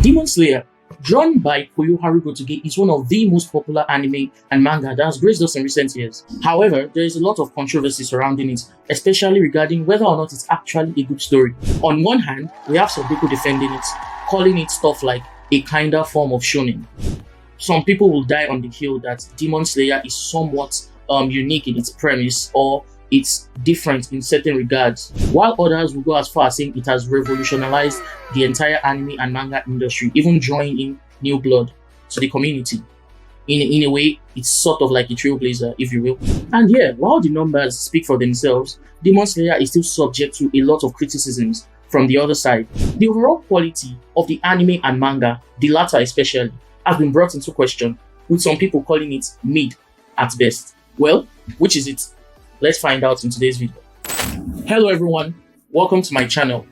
Demon Slayer, drawn by Koyoharu Gotoge, is one of the most popular anime and manga that has graced us in recent years. However, there is a lot of controversy surrounding it, especially regarding whether or not it's actually a good story. On one hand, we have some people defending it, calling it stuff like a kinda form of shonen. Some people will die on the hill that Demon Slayer is somewhat unique in its premise, or it's different in certain regards, while others will go as far as saying it has revolutionized the entire anime and manga industry, even drawing in new blood to the community. In a way, it's sort of like a trailblazer, if you will. And yeah, while the numbers speak for themselves, Demon Slayer is still subject to a lot of criticisms from the other side. The overall quality of the anime and manga, the latter especially, has been brought into question, with some people calling it mid at best. Well, which is it? Let's find out in today's video. Hello everyone, welcome to my channel.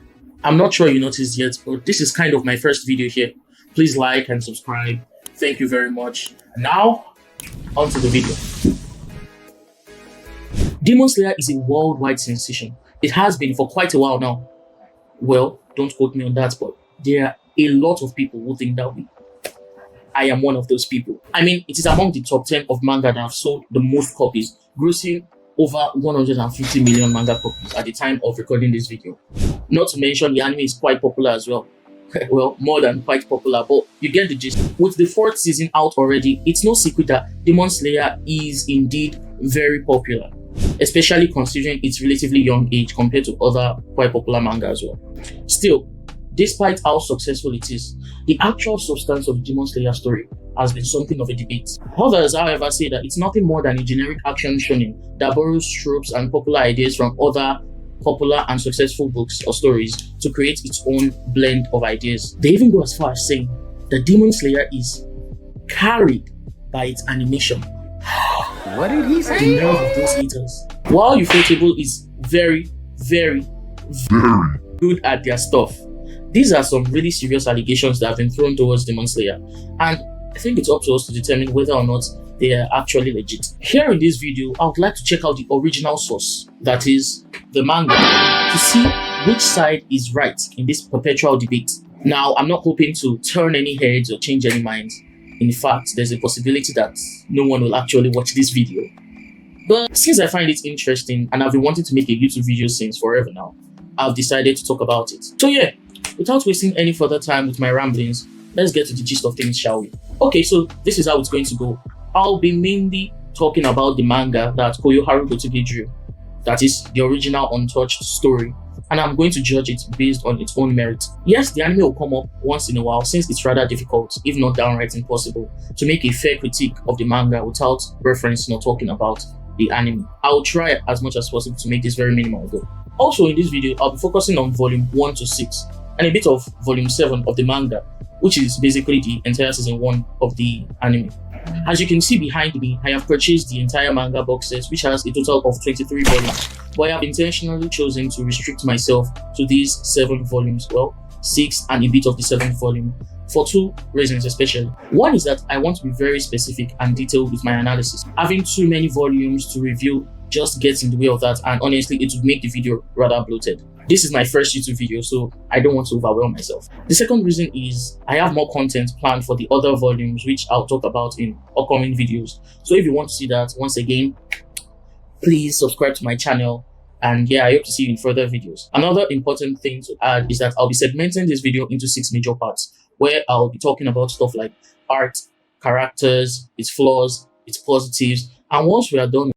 I'm not sure you noticed yet, but this is kind of my first video here. Please like and subscribe. Thank you very much. Now, on to the video. Demon Slayer is a worldwide sensation. It has been for quite a while now. Well, don't quote me on that, but there are a lot of people who think that way. I am one of those people. I mean, it is among the top 10 of manga that have sold the most copies, grossing over 150 million manga copies at the time of recording this video. Not to mention the anime is quite popular as well. Well, more than quite popular, but you get the gist. With the 4th season out already, it's no secret that Demon Slayer is indeed very popular, especially considering its relatively young age compared to other quite popular manga as well. Still, despite how successful it is, the actual substance of the Demon Slayer story has been something of a debate. Others, however, say that it's nothing more than a generic action shonen that borrows tropes and popular ideas from other popular and successful books or stories to create its own blend of ideas. They even go as far as saying that Demon Slayer is carried by its animation. What did he say? The nerve of those haters. While Ufotable is very good at their stuff, these are some really serious allegations that have been thrown towards Demon Slayer, and I think it's up to us to determine whether or not they are actually legit. Here in this video, I would like to check out the original source, that is, the manga, to see which side is right in this perpetual debate. Now, I'm not hoping to turn any heads or change any minds. In fact, there's a possibility that no one will actually watch this video. But since I find it interesting and I've been wanting to make a YouTube video since forever now, I've decided to talk about it. So yeah, without wasting any further time with my ramblings, let's get to the gist of things, shall we? Okay, so this is how it's going to go. I'll be mainly talking about the manga that Koyoharu Gotoge drew, that is the original untouched story, and I'm going to judge it based on its own merit. Yes, the anime will come up once in a while since it's rather difficult, if not downright impossible, to make a fair critique of the manga without referencing or talking about the anime. I'll try as much as possible to make this very minimal though. Also in this video, I'll be focusing on volume 1 to 6 and a bit of volume 7 of the manga, which is basically the entire season 1 of the anime. As you can see behind me, I have purchased the entire manga box set, which has a total of 23 volumes, but I have intentionally chosen to restrict myself to these 7 volumes, well, 6 and a bit of the 7th volume, for 2 reasons especially. One is that I want to be very specific and detailed with my analysis. Having too many volumes to review just gets in the way of that, and honestly it would make the video rather bloated. This is my first YouTube video, so I don't want to overwhelm myself. The second reason is I have more content planned for the other volumes, which I'll talk about in upcoming videos. So if you want to see that, once again, please subscribe to my channel, and yeah, I hope to see you in further videos. Another important thing to add is that I'll be segmenting this video into 6 major parts, where I'll be talking about stuff like art, characters, its flaws, its positives, and once we are done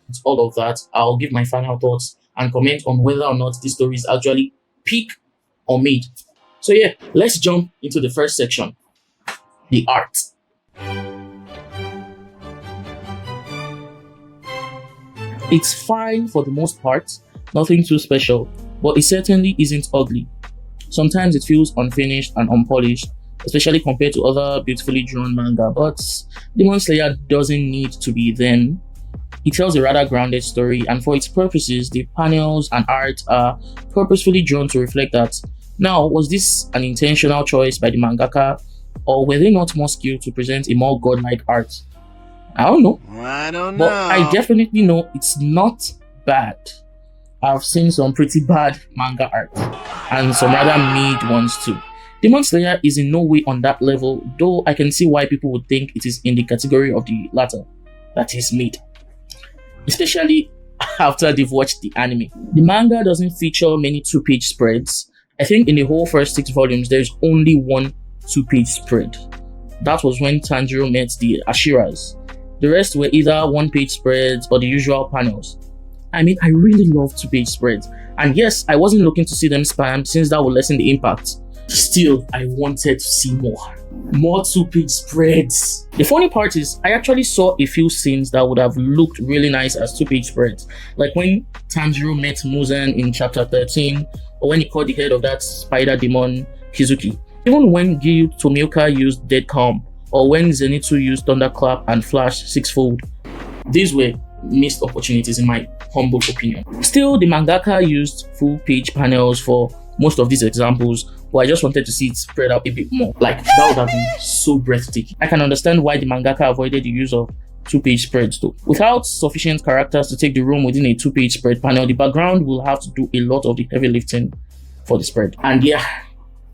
with all of that, I'll give my final thoughts and comment on whether or not this story is actually peak or mid. So yeah, let's jump into the first section, the art. It's fine for the most part, nothing too special, but it certainly isn't ugly. Sometimes it feels unfinished and unpolished, especially compared to other beautifully drawn manga, but Demon Slayer doesn't need to be then. It tells a rather grounded story, and for its purposes, the panels and art are purposefully drawn to reflect that. Now, was this an intentional choice by the mangaka, or were they not more skilled to present a more godlike art? I don't know. I don't know. But I definitely know it's not bad. I've seen some pretty bad manga art and some rather mid ones too. Demon Slayer is in no way on that level, though I can see why people would think it is in the category of the latter, that is mid. Especially after they've watched the anime. The manga doesn't feature many two-page spreads. I think in the whole first 6 volumes, there's only one two-page spread. That was when Tanjiro met the Ashas. The rest were either one-page spreads or the usual panels. I mean, I really love two-page spreads. And yes, I wasn't looking to see them spammed since that would lessen the impact. Still, I wanted to see more. More two-page spreads. The funny part is, I actually saw a few scenes that would have looked really nice as two-page spreads. Like when Tanjiro met Muan in chapter 13, or when he caught the head of that spider demon, Kizuki. Even when Gyu Tomioka used Dead Calm, or when Zenitsu used Thunderclap and Flash sixfold. These were missed opportunities in my humble opinion. Still, the mangaka used full-page panels for most of these examples, but I just wanted to see it spread out a bit more. Like, that would have been so breathtaking. I can understand why the mangaka avoided the use of two-page spreads though. Without sufficient characters to take the room within a two-page spread panel, the background will have to do a lot of the heavy lifting for the spread. And yeah,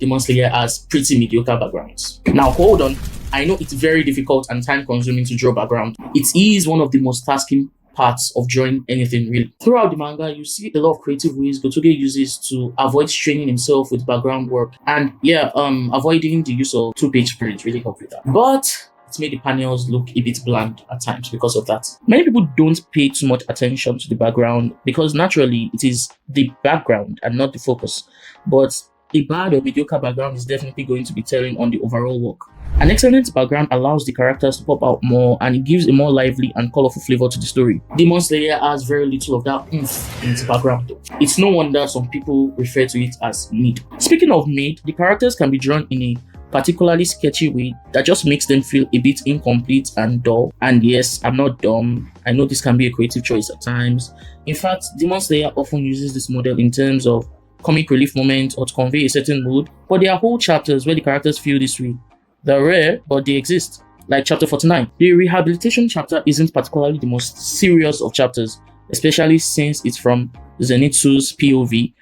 Demon Slayer has pretty mediocre backgrounds. Now hold on, I know it's very difficult and time-consuming to draw background. It is one of the most tasking parts of drawing anything really. Throughout the manga, you see a lot of creative ways Gotoge uses to avoid straining himself with background work, and yeah, avoiding the use of two-page spreads really helped with that. But it made the panels look a bit bland at times because of that. Many people don't pay too much attention to the background because naturally it is the background and not the focus. But a bad or mediocre background is definitely going to be telling on the overall work. An excellent background allows the characters to pop out more and it gives a more lively and colorful flavor to the story. Demon Slayer has very little of that oomph in its background though. It's no wonder some people refer to it as mid. Speaking of mid, the characters can be drawn in a particularly sketchy way that just makes them feel a bit incomplete and dull. And yes, I'm not dumb. I know this can be a creative choice at times. In fact, Demon Slayer often uses this model in terms of comic relief moments or to convey a certain mood, but there are whole chapters where the characters feel this way. They're rare, but they exist, like chapter 49. The rehabilitation chapter isn't particularly the most serious of chapters, especially since it's from Zenitsu's POV,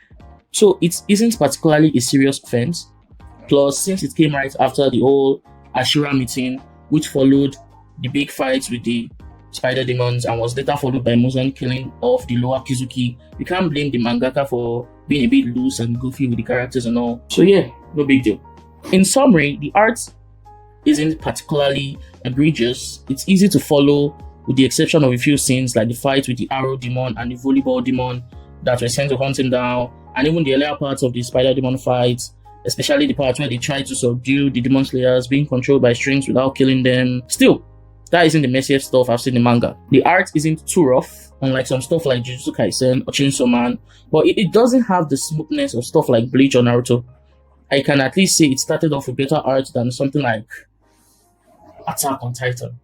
so it isn't particularly a serious offense. Plus, since it came right after the whole Ashura meeting, which followed the big fights with the spider demons and was later followed by Muzan killing off the lower Kizuki, you can't blame the mangaka for being a bit loose and goofy with the characters and all. So yeah, no big deal. In summary, the art isn't particularly egregious. It's easy to follow with the exception of a few scenes like the fight with the arrow demon and the volleyball demon that were sent to hunt him down, and even the earlier parts of the spider demon fight, especially the part where they try to subdue the demon slayers being controlled by strings without killing them. Still, that isn't the messiest stuff I've seen in manga. The art isn't too rough, unlike some stuff like Jujutsu Kaisen or Chainsaw Man, but it doesn't have the smoothness of stuff like Bleach or Naruto. I can at least say it started off with better art than something like Attack on Titan.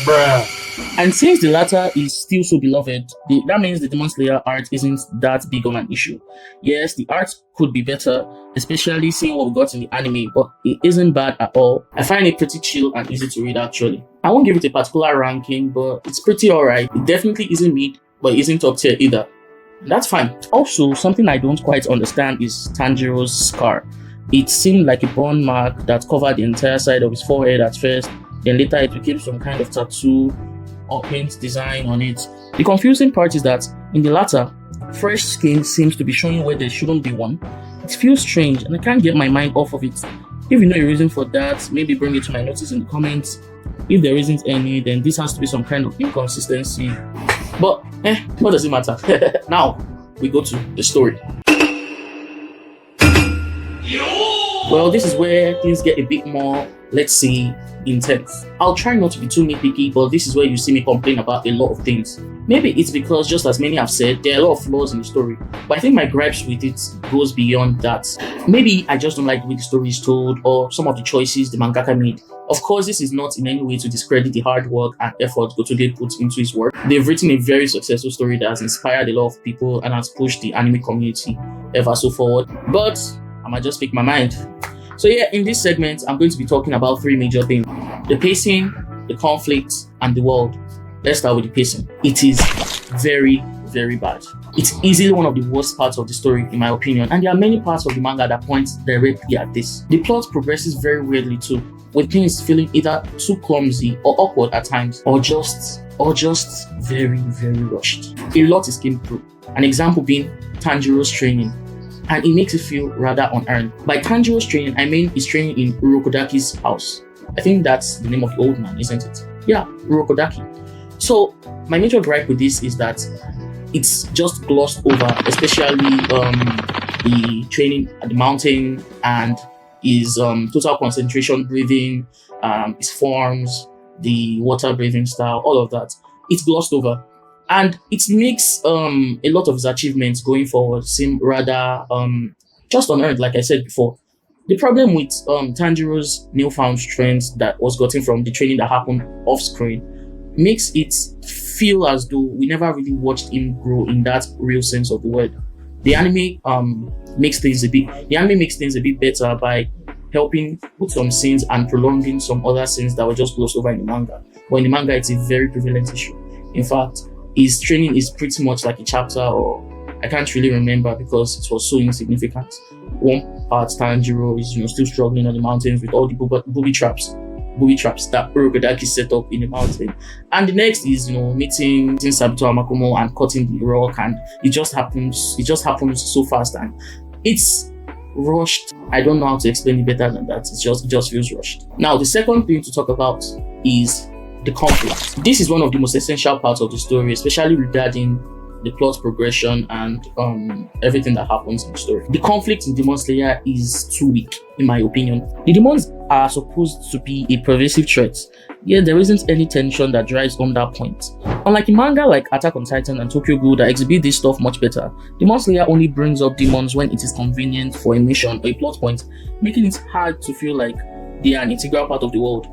Bruh. And since the latter is still so beloved, that means the Demon Slayer art isn't that big of an issue. Yes, the art could be better, especially seeing what we got in the anime, but it isn't bad at all. I find it pretty chill and easy to read actually. I won't give it a particular ranking, but it's pretty alright. It definitely isn't mid, but it isn't top tier either. That's fine. Also, something I don't quite understand is Tanjiro's scar. It seemed like a burn mark that covered the entire side of his forehead at first, then later it became some kind of tattoo or paint design on it. The confusing part is that in the latter, fresh skin seems to be showing where there shouldn't be one. It feels strange and I can't get my mind off of it. If you know a reason for that, maybe bring it to my notice in the comments. If there isn't any, then this has to be some kind of inconsistency. But what does it matter? Now we go to the story. Well, this is where things get a bit more, let's say, intense. I'll try not to be too nitpicky, but this is where you see me complain about a lot of things. Maybe it's because, just as many have said, there are a lot of flaws in the story, but I think my gripes with it goes beyond that. Maybe I just don't like the way the story is told or some of the choices the mangaka made. Of course, this is not in any way to discredit the hard work and effort Gotoge puts into his work. They've written a very successful story that has inspired a lot of people and has pushed the anime community ever so forward. But I might just speak my mind. So yeah, in this segment, I'm going to be talking about three major things: the pacing, the conflict, and the world. Let's start with the pacing. It is very, very bad. It's easily one of the worst parts of the story, in my opinion, and there are many parts of the manga that point directly at this. The plot progresses very weirdly too, with things feeling either too clumsy or awkward at times, or just very, very rushed. A lot is skimmed through. An example being Tanjiro's training, and it makes it feel rather unearned. By Tanjiro's training, I mean his training in Urokodaki's house. I think that's the name of the old man, isn't it? Yeah, Urokodaki. So my major gripe with this is that it's just glossed over, especially the training at the mountain and his total concentration breathing, his forms, the water breathing style, all of that. It's glossed over. And it makes a lot of his achievements going forward seem rather just unearned, like I said before. The problem with Tanjiro's newfound strength that was gotten from the training that happened off screen makes it feel as though we never really watched him grow in that real sense of the word. The anime makes things a bit better by helping put some scenes and prolonging some other scenes that were just glossed over in the manga. But in the manga, it's a very prevalent issue. In fact, his training is pretty much like a chapter, or I can't really remember because it was so insignificant. One part, Tanjiro is still struggling on the mountains with all the booby traps that Urokodaki set up in the mountain, and the next is meeting Sabito Amakumo and cutting the rock, and it just happens so fast and it's rushed. I don't know how to explain it better than that. It just feels rushed. Now, the second thing to talk about is the conflict. This is one of the most essential parts of the story, especially regarding the plot progression and everything that happens in the story. The conflict in Demon Slayer is too weak, in my opinion. The demons are supposed to be a pervasive threat, yet there isn't any tension that drives home that point. Unlike a manga like Attack on Titan and Tokyo Ghoul that exhibit this stuff much better, Demon Slayer only brings up demons when it is convenient for a mission or a plot point, making it hard to feel like they are an integral part of the world.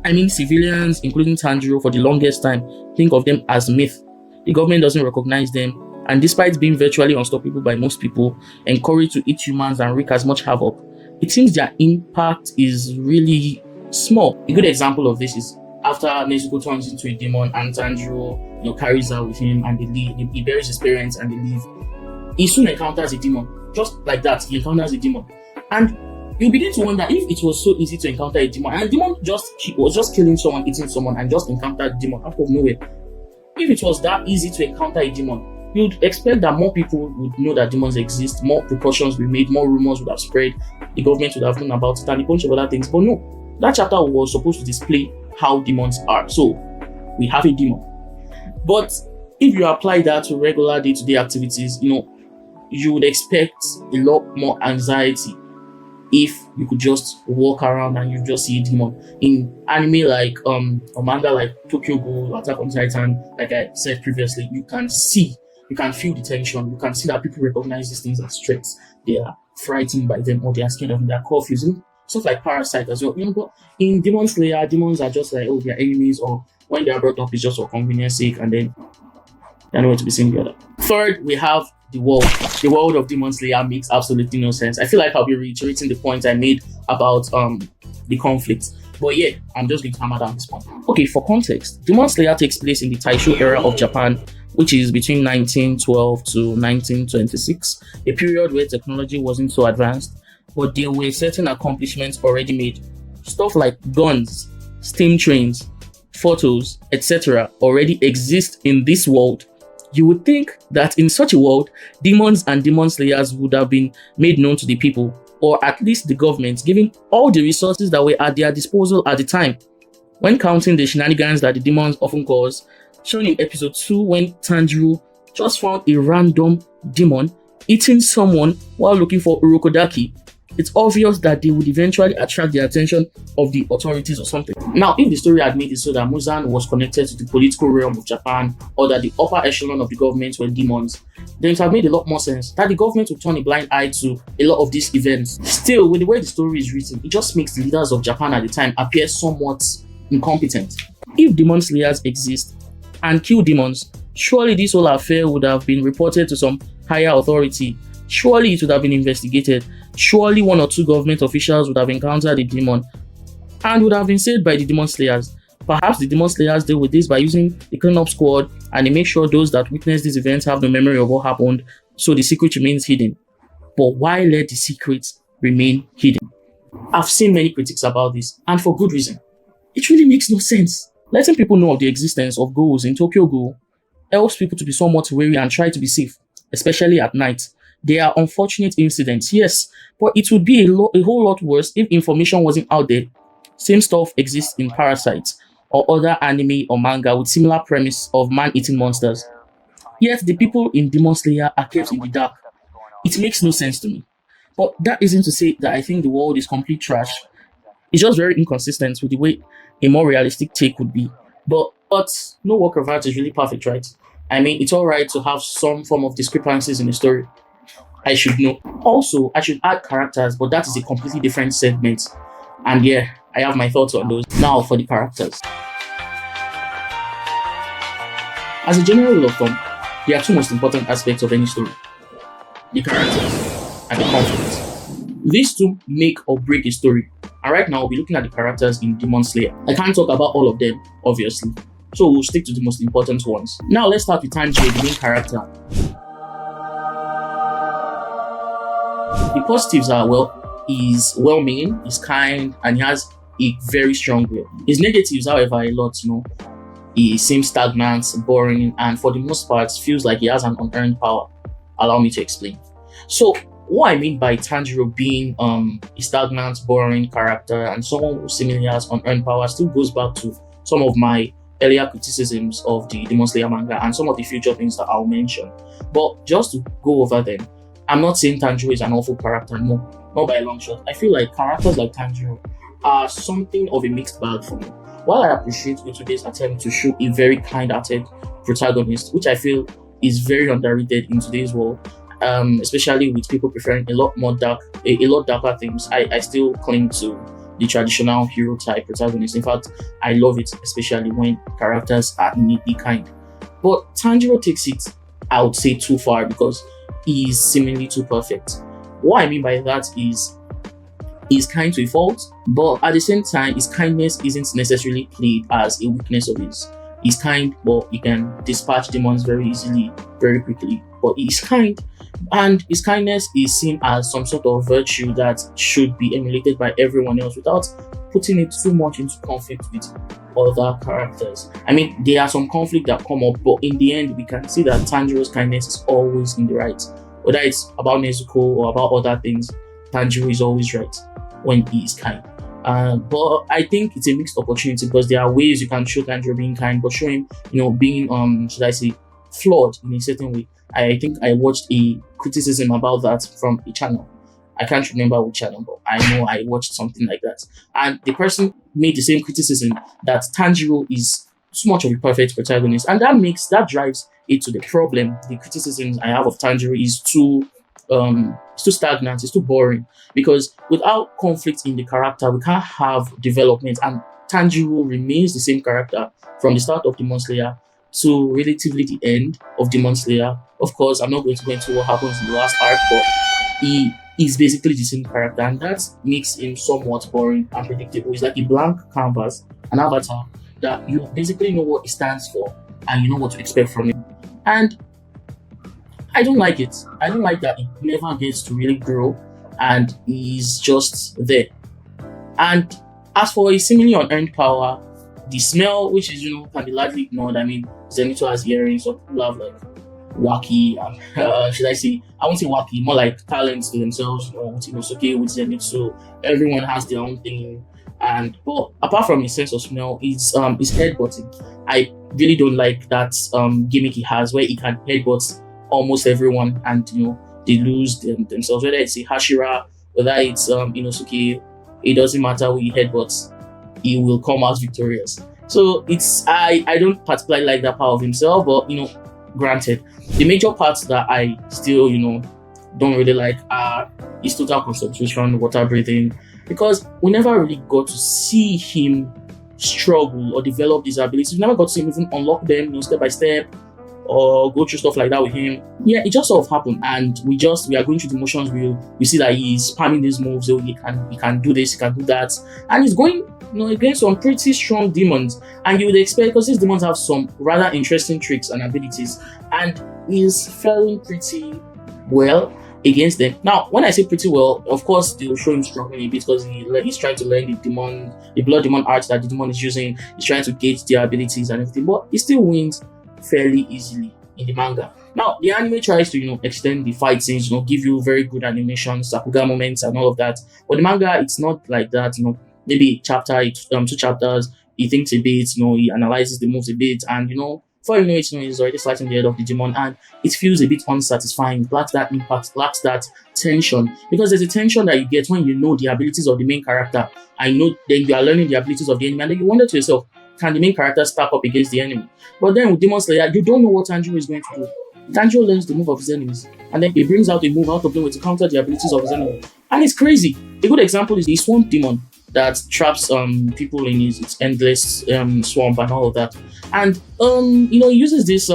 I mean, civilians, including Tanjiro, for the longest time, think of them as myth. The government doesn't recognize them, and despite being virtually unstoppable by most people, encouraged to eat humans and wreak as much havoc, it seems their impact is really small. A good example of this is after Nezuko turns into a demon and Tanjiro carries her with him and they leave. He buries his parents and they leave. He soon encounters a demon. Just like that, he encounters a demon. And you begin to wonder if it was so easy to encounter a demon, and a demon was just killing someone, eating someone, and just encountered a demon out of nowhere. If it was that easy to encounter a demon, you'd expect that more people would know that demons exist, more precautions would be made, more rumors would have spread, the government would have known about it, and a bunch of other things. But no, that chapter was supposed to display how demons are. So, we have a demon. But if you apply that to regular day-to-day activities, you would expect a lot more anxiety if you could just walk around and you just see a demon. In anime like a manga like Tokyo Ghoul, Attack on Titan, like I said previously, you can feel the tension. You can see that people recognize these things as threats. They are frightened by them, or they are scared of them. They are confused. Stuff like Parasite as well. But in Demon Slayer, demons are just like, they are enemies, or when they are brought up, it's just for convenience sake, and then they're nowhere to be seen together. Third, we have the world. The world of Demon Slayer makes absolutely no sense. I feel like I'll be reiterating the point I made about the conflict. But yeah, I'm just going to hammer down this point. Okay, for context, Demon Slayer takes place in the Taisho era of Japan, which is between 1912 to 1926, a period where technology wasn't so advanced, but there were certain accomplishments already made. Stuff like guns, steam trains, photos, etc. already exist in this world. You would think that in such a world, demons and demon slayers would have been made known to the people, or at least the government, given all the resources that were at their disposal at the time. When counting the shenanigans that the demons often cause, shown in episode 2 when Tanjiro just found a random demon eating someone while looking for Urokodaki, it's obvious that they would eventually attract the attention of the authorities or something. Now, if the story had made it so that Muzan was connected to the political realm of Japan, or that the upper echelon of the government were demons, then it would have made a lot more sense that the government would turn a blind eye to a lot of these events. Still, with the way the story is written, it just makes the leaders of Japan at the time appear somewhat incompetent. If demon slayers exist and kill demons, surely this whole affair would have been reported to some higher authority. Surely it would have been investigated. Surely one or two government officials would have encountered the demon and would have been saved by the demon slayers. Perhaps the demon slayers deal with this by using the cleanup squad, and they make sure those that witness these events have no memory of what happened, so the secret remains hidden. But why let the secret remain hidden? I've seen many critics about this, and for good reason. It really makes no sense. Letting people know of the existence of ghouls in Tokyo Ghoul helps people to be somewhat wary and try to be safe, especially at night. They are unfortunate incidents, yes, but it would be a whole lot worse if information wasn't out there. Same stuff exists in Parasites or other anime or manga with similar premise of man-eating monsters. Yet the people in Demon Slayer are kept in the dark. It makes no sense to me. But that isn't to say that I think the world is complete trash. It's just very inconsistent with the way a more realistic take would be. But no work of art is really perfect, right? I mean, it's alright to have some form of discrepancies in the story. I should know. Also, I should add characters, but that is a completely different segment. And yeah, I have my thoughts on those. Now for the characters. As a general rule of thumb, there are two most important aspects of any story: the characters and the conflict. These two make or break a story. And right now, we'll be looking at the characters in Demon Slayer. I can't talk about all of them, obviously, so we'll stick to the most important ones. Now let's start with Tangu, the main character. The positives are, well, he's well-meaning, he's kind, and he has a very strong will. His negatives, however, are a lot, He seems stagnant, boring, and for the most part, feels like he has an unearned power. Allow me to explain. So, what I mean by Tanjiro being a stagnant, boring character and someone who seemingly has unearned power still goes back to some of my earlier criticisms of the Demon Slayer manga and some of the future things that I'll mention. But just to go over them, I'm not saying Tanjiro is an awful character, no, not by a long shot. I feel like characters like Tanjiro are something of a mixed bag for me. While I appreciate today's attempt to show a very kind-hearted protagonist, which I feel is very underrated in today's world, especially with people preferring a lot darker themes, I still cling to the traditional hero type protagonist. In fact, I love it, especially when characters are neatly kind. But Tanjiro takes it, I would say, too far because he is seemingly too perfect. What I mean by that is he's kind to a fault, but at the same time, his kindness isn't necessarily played as a weakness of his. He's kind, but he can dispatch demons very easily, very quickly. But he's kind, and his kindness is seen as some sort of virtue that should be emulated by everyone else without putting it too much into conflict with other characters. I mean, there are some conflict that come up, but in the end, we can see that Tanjiro's kindness is always in the right. Whether it's about Nezuko or about other things, Tanjiro is always right when he is kind. But I think it's a mixed opportunity because there are ways you can show Tanjiro being kind, but show him, being, should I say, flawed in a certain way. I think I watched a criticism about that from a channel. I can't remember which channel, but I know I watched something like that. And the person made the same criticism that Tanjiro is too much of a perfect protagonist. And that drives it to the problem. The criticisms I have of Tanjiro is it's too stagnant, it's too boring. Because without conflict in the character, we can't have development. And Tanjiro remains the same character from the start of Demon Slayer to relatively the end of Demon Slayer. Of course, I'm not going to go into what happens in the last arc, but he is basically the same character, and that makes him somewhat boring and predictable. It's like a blank canvas, an avatar that you basically know what he stands for and you know what to expect from him. And I don't like it. I don't like that he never gets to really grow and he's just there. And as for his seemingly unearned power, the smell, which is, can be largely ignored. I mean, Zenit has earrings, so people have like wacky, should I say, I won't say wacky, more like talents to themselves, with Inosuke, with Zenit, so everyone has their own thing. And apart from his sense of smell, his headbutting. I really don't like that gimmick he has where he can headbutt almost everyone and they lose themselves. Whether it's a Hashira, whether it's Inosuke, it doesn't matter who he headbutts, he will come out victorious. So I don't particularly like that part of himself, but granted, the major parts that I still don't really like are his total concentration, water breathing, because we never really got to see him struggle or develop these abilities. We never got to see him even unlock them step by step, or go through stuff like that with him. Yeah, it just sort of happened, and we are going through the motions. We see that he's spamming these moves. So he can do this, he can do that, and he's going against some pretty strong demons. And you would expect, because these demons have some rather interesting tricks and abilities, and he's faring pretty well against them. Now, when I say pretty well, of course they'll show him struggling a bit because he's trying to learn the blood demon art that the demon is using. He's trying to gauge their abilities and everything, but he still wins fairly easily in the manga. Now, the anime tries to extend the fight scenes, give you very good animations, Sakuga moments, and all of that. But the manga, it's not like that. Maybe two chapters, he thinks a bit, he analyzes the moves a bit, and before you know it, he's already slicing the head of the demon, and it feels a bit unsatisfying. It lacks that impact, lacks that tension, because there's a tension that you get when you know the abilities of the main character, and then you are learning the abilities of the enemy, and then you wonder to yourself, can the main character stack up against the enemy? But then with Demon Slayer, you don't know what Tangu is going to do. Tangu learns the move of his enemies, and then he brings out a move out of nowhere to counter the abilities of his enemy, and it's crazy. A good example is the swamp demon that traps people in its endless swamp and all of that. And he uses this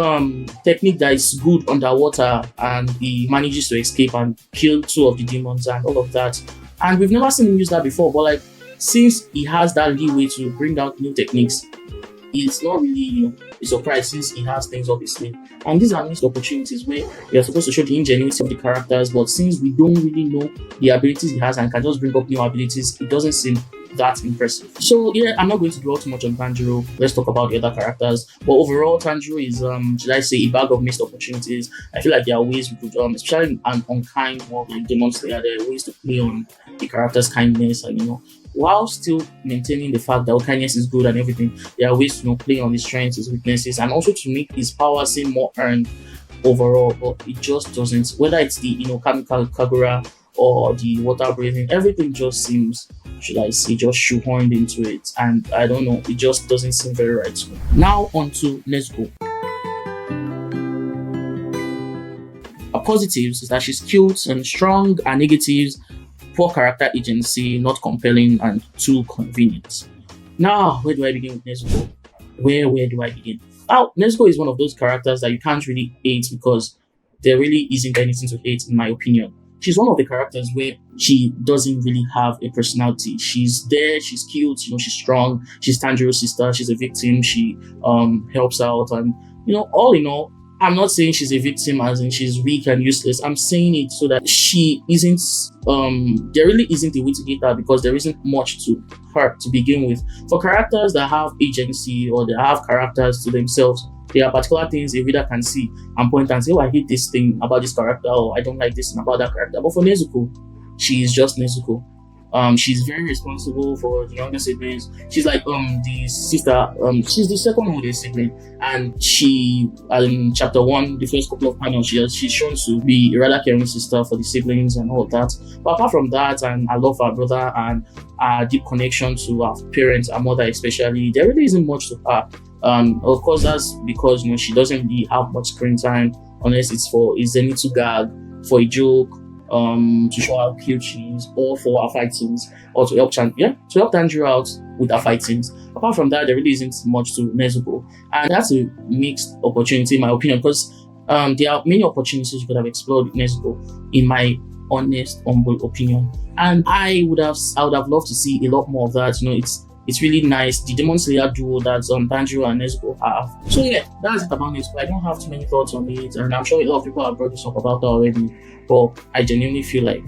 technique that is good underwater, and he manages to escape and kill 2 of the demons and all of that. And we've never seen him use that before, but since he has that leeway to bring out new techniques, it's not really a surprise since he has things up his sleeve. And these are missed opportunities where we are supposed to show the ingenuity of the characters, but since we don't really know the abilities he has and can just bring up new abilities, it doesn't seem that impressive. So yeah, I'm not going to dwell too much on Tanjiro. Let's talk about the other characters. But overall, Tanjiro is should I say, a bag of missed opportunities. I feel like there are ways we could especially an unkind world like Demon Slayer, there are ways to play on the character's kindness, and while still maintaining the fact that kindness is good and everything, there are ways to play on his strengths, his weaknesses, and also to make his power seem more earned overall. But it just doesn't. Whether it's the Kamika Kagura or the water breathing, everything just seems, should I say, just shoehorned into it, and I don't know, it just doesn't seem very right to me. Now on to Nezuko. Our positives is that she's cute and strong, and negatives, poor character agency, not compelling, and too convenient. Now, where do I begin with Nezuko? Where do I begin? Now, Nezuko is one of those characters that you can't really hate because there really isn't anything to hate, in my opinion. She's one of the characters where she doesn't really have a personality. She's there, she's cute, she's strong, she's Tanjiro's sister, she's a victim, she helps out, and all in all, I'm not saying she's a victim as in she's weak and useless. I'm saying it so that she isn't, there really isn't a way to get her because there isn't much to her to begin with. For characters that have agency or they have characters to themselves, there are particular things a reader can see and point and say, oh, I hate this thing about this character, or I don't like this thing about that character. But for Nezuko, she is just Nezuko. She's very responsible for the younger siblings. She's like the sister. She's the second oldest sibling, and she in chapter 1, the first couple of panels, she's shown to be a rather caring sister for the siblings and all of that. But apart from that, and I love her brother and our deep connection to our parents, our mother especially, there really isn't much to her. Of course, that's because she doesn't really have much screen time unless it's for a Zenit to gag, for a joke, to show how cute she is, or for our fight scenes, or to help Tanjiro out with our fight scenes. Apart from that, there really isn't much to Nezuko, and that's a mixed opportunity in my opinion, because there are many opportunities you could have explored with Nezuko, in my honest, humble opinion, and I would have loved to see a lot more of that. It's really nice, the Demon Slayer duo that Tanjiro and Nezuko have. So yeah, that's it about Nezuko. I don't have too many thoughts on it, and I'm sure a lot of people have brought this up about her already, but I genuinely feel like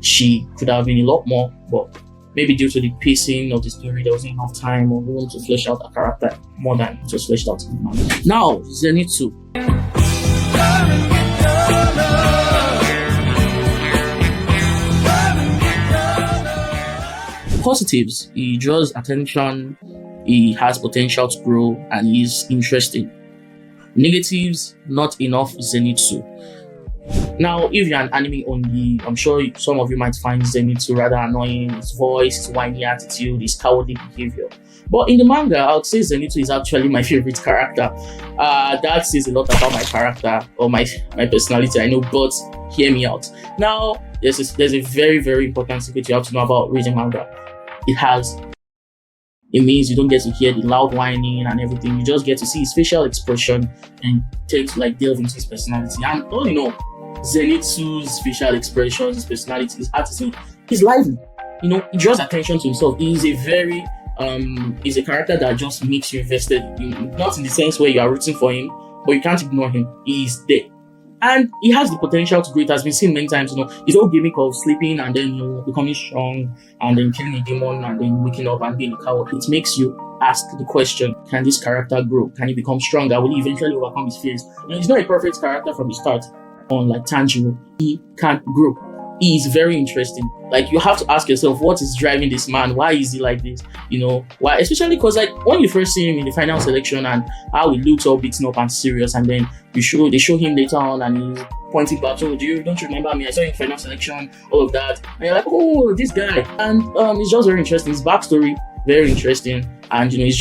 she could have been a lot more, but maybe due to the pacing of the story, there wasn't enough time or room to flesh out a character more than it was fleshed out in the manga. Now, Zenitsu. Positives: he draws attention, he has potential to grow, and he's interesting. Negatives: not enough Zenitsu. Now, if you're an anime only, I'm sure some of you might find Zenitsu rather annoying. His voice, his whiny attitude, his cowardly behavior. But in the manga, I would say Zenitsu is actually my favorite character. That says a lot about my character or my personality, I know, but hear me out. Now, there's a very, very important secret you have to know about reading manga. It has It means you don't get to hear the loud whining and everything. You just get to see his facial expression and take to like delve into his personality. And all in all, Zenitsu's facial expressions, his personality, his attitude, he's lively. He draws attention to himself. He is a very he's a character that just makes you invested. Not in the sense where you are rooting for him, but you can't ignore him. He is there. And he has the potential to grow. It has been seen many times, his whole gimmick of sleeping and then, becoming strong and then killing a demon and then waking up and being a coward. It makes you ask the question, can this character grow? Can he become stronger? Will he eventually overcome his fears? He's not a perfect character from the start. Unlike Tangu, he can't grow. He is very interesting. Like, you have to ask yourself, what is driving this man? Why is he like this? Why? Especially because, like, when you first see him in the final selection and how he looks all beaten up and serious, and then they show him later on and he's pointing back, don't you remember me? I saw you in final selection, all of that. And you're like, oh, this guy. And it's just very interesting. His backstory, very interesting. And, it's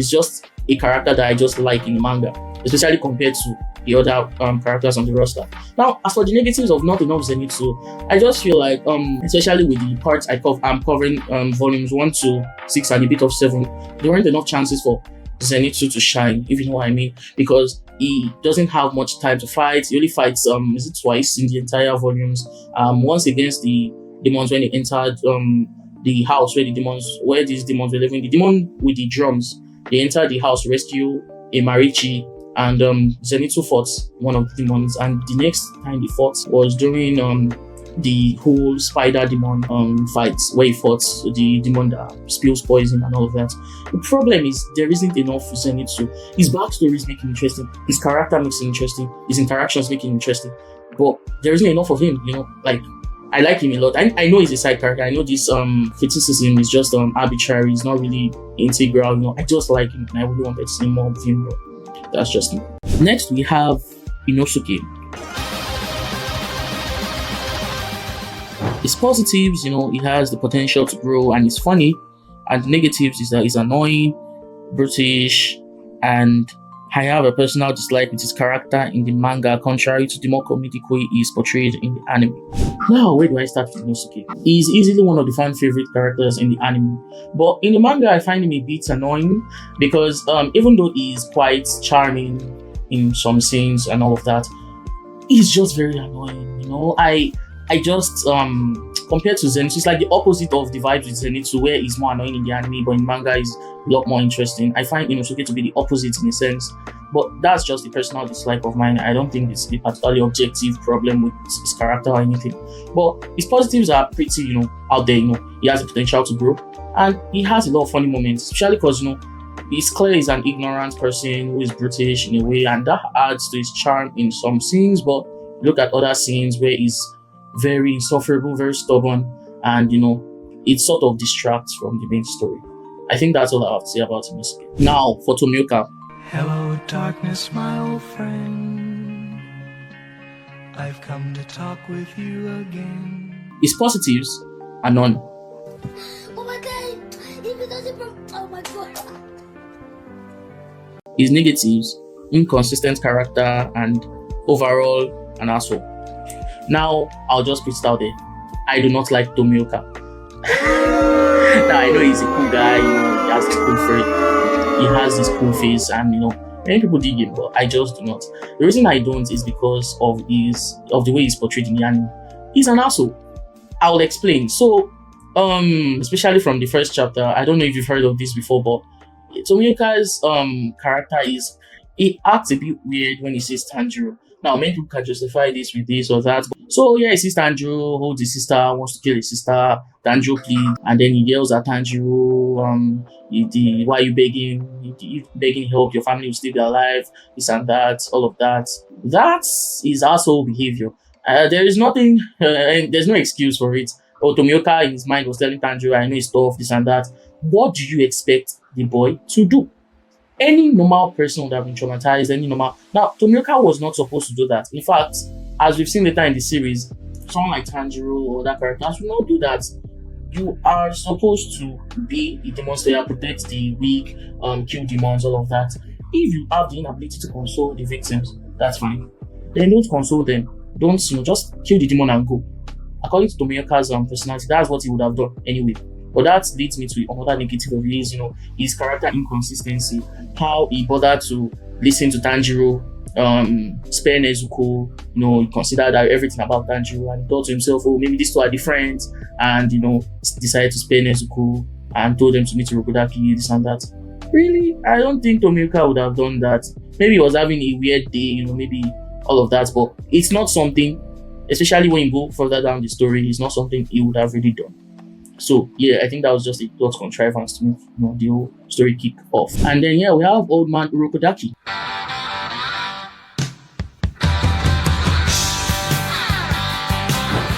just a character that I just like in the manga, especially compared to the other characters on the roster. Now, as for the negatives of not enough Zenitsu, I just feel like, especially with the parts I'm covering, volumes 1 to 6 and a bit of 7, there weren't enough chances for Zenitsu to shine, if you know what I mean, because he doesn't have much time to fight. He only fights twice in the entire volumes. Once against the demons when they entered the house where these demons were living. The demon with the drums, they entered the house to rescue a Marichi. And Zenitsu fought one of the demons, and the next time he fought was during the whole spider demon fights, where he fought the demon that spills poison and all of that. The problem is there isn't enough for Zenitsu. His backstory is making interesting, his character makes it interesting, his interactions make it interesting, but there isn't enough of him. Like, I like him a lot. I know he's a side character. I know this criticism is just arbitrary. It's not really integral. I just like him, and I really wanted to see more of him. But that's just me. Next, we have Inosuke. His positives, he has the potential to grow and he's funny. And the negatives is that he's annoying, brutish, and I have a personal dislike with his character in the manga, contrary to the more comedic way he is portrayed in the anime. Now, where do I start with Inosuke? He's easily one of the fan favorite characters in the anime, but in the manga, I find him a bit annoying because even though he's quite charming in some scenes and all of that, he's just very annoying. I just compared to Zenitsu, it's like the opposite of the vibes with Zenitsu, where he's more annoying in the anime, but in manga is a lot more interesting. I find Inosuke to be the opposite in a sense, but that's just a personal dislike of mine. I don't think it's a particularly objective problem with his character or anything. But his positives are pretty, out there. He has the potential to grow, and he has a lot of funny moments, especially because he's clear he's an ignorant person who is brutish in a way, and that adds to his charm in some scenes. But look at other scenes where he's very insufferable, very stubborn, and it sort of distracts from the main story. I think that's all I have to say about him. Now for Tomioka. Hello darkness, my old friend, I've come to talk with you again. His positives are none. Oh my god! Oh my god! His negatives, inconsistent character, and overall an asshole. Now, I'll just put it out there. I do not like Tomioka. Now, I know he's a cool guy, he has this cool face, he has this cool face, and many people dig him, but I just do not. The reason I don't is because of the way he's portrayed in the anime. He's an asshole. I'll explain. So, especially from the first chapter, I don't know if you've heard of this before, but Tomioka's character he acts a bit weird when he says Tanjiro. Now, many people can justify this with this or that. So, yeah, he sees Tanjiro, holds his sister, wants to kill his sister. Tanjiro pleads, and then he yells at Tanjiro, why are you begging? You begging help, your family will still be alive, this and that, all of that. That's his asshole behavior. There is nothing, there's no excuse for it. Tomioka in his mind was telling Tanjiro, I know he's tough, this and that. What do you expect the boy to do? Any normal person would have been traumatized, Now, Tomioka was not supposed to do that. In fact, as we've seen later in the series, someone like Tanjiro or that character should not do that. You are supposed to be a demonslayer, protect the weak, kill demons, all of that. If you have the inability to console the victims, that's fine. Then don't console them. Don't, just kill the demon and go. According to Tomioka's personality, that's what he would have done anyway. But that leads me to another negative of his, his character inconsistency. How he bothered to listen to Tanjiro, spare Nezuko, he considered that everything about Tanjiro, and he thought to himself, oh, maybe these two are different, and decided to spare Nezuko and told them to meet Rokodaki, this and that. Really, I don't think Tomioka would have done that. Maybe he was having a weird day, maybe all of that, but it's not something, especially when you go further down the story, it's not something he would have really done. So yeah, I think that was just a plot contrivance to make the whole story kick off. And then we have old man Urokodaki.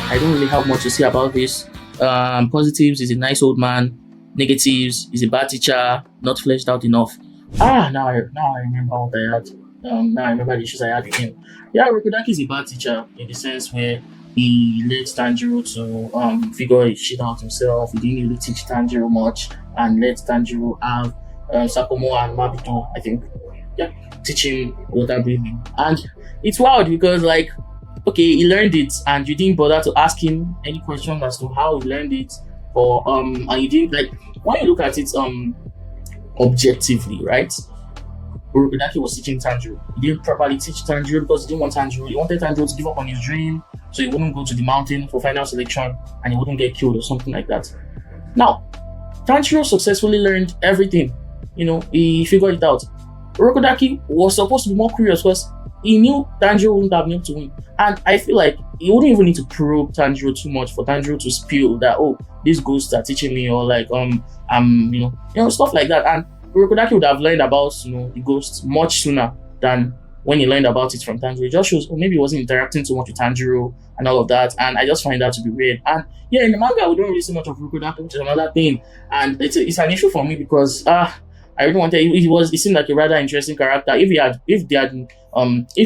I don't really have much to say about this. Positives, he's a nice old man. Negatives, he's a bad teacher, not fleshed out enough. Now I remember what I had. Now I remember the issues I had with him. Yeah, Urokodaki is a bad teacher in the sense where he let Tanjiro to figure his shit out himself. He didn't really teach Tanjiro much and let Tanjiro have Sakomo and Mabito, I think, teach him water breathing. And it's wild because, like, okay, he learned it and you didn't bother to ask him any questions as to how he learned it, or and you didn't, like, when you look at it objectively, right? Urokodaki was teaching Tanjiro. He didn't properly teach Tanjiro because he didn't want Tanjiro. He wanted Tanjiro to give up on his dream, so he wouldn't go to the mountain for final selection and he wouldn't get killed or something like that. Now, Tanjiro successfully learned everything. He figured it out. Urokodaki was supposed to be more curious because he knew Tanjiro wouldn't have been able to win. And I feel like he wouldn't even need to probe Tanjiro too much for Tanjiro to spill that, oh, these ghosts are teaching me, or like, stuff like that. And Urokodaki would have learned about, the ghosts much sooner than when he learned about it from Tanjiro. It just shows, maybe he wasn't interacting too much with Tanjiro and all of that. And I just find that to be weird. And yeah, in the manga, we don't really see much of Urokodaki, which is another thing. And it's an issue for me because, I really wanted. He seemed like a rather interesting character. If he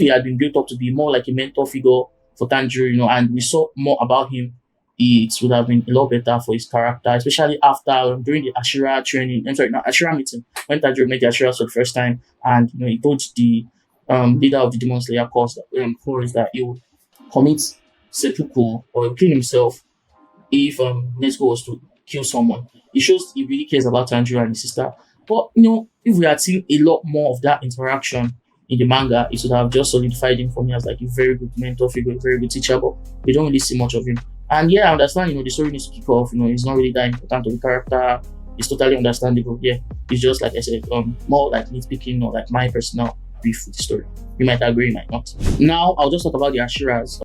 had been built up to be more like a mentor figure for Tanjiro, and we saw more about him, it would have been a lot better for his character, especially after during the Ashura training. Ashura meeting when Tanjiro met the Ashuras for the first time, and he told the leader of the demonslayer course that he would commit seppuku or kill himself if Nezuko was to kill someone. It shows he really cares about Tanjiro and his sister. But if we had seen a lot more of that interaction in the manga, it would have just solidified him for me as like a very good mentor figure, a very good teacher. But we don't really see much of him. And yeah, I understand, the story needs to kick off. It's not really that important to the character. It's totally understandable. Yeah, it's just like I said, more like nitpicking or like my personal beef with the story. You might agree, you might not. Now I'll just talk about the Ashuras.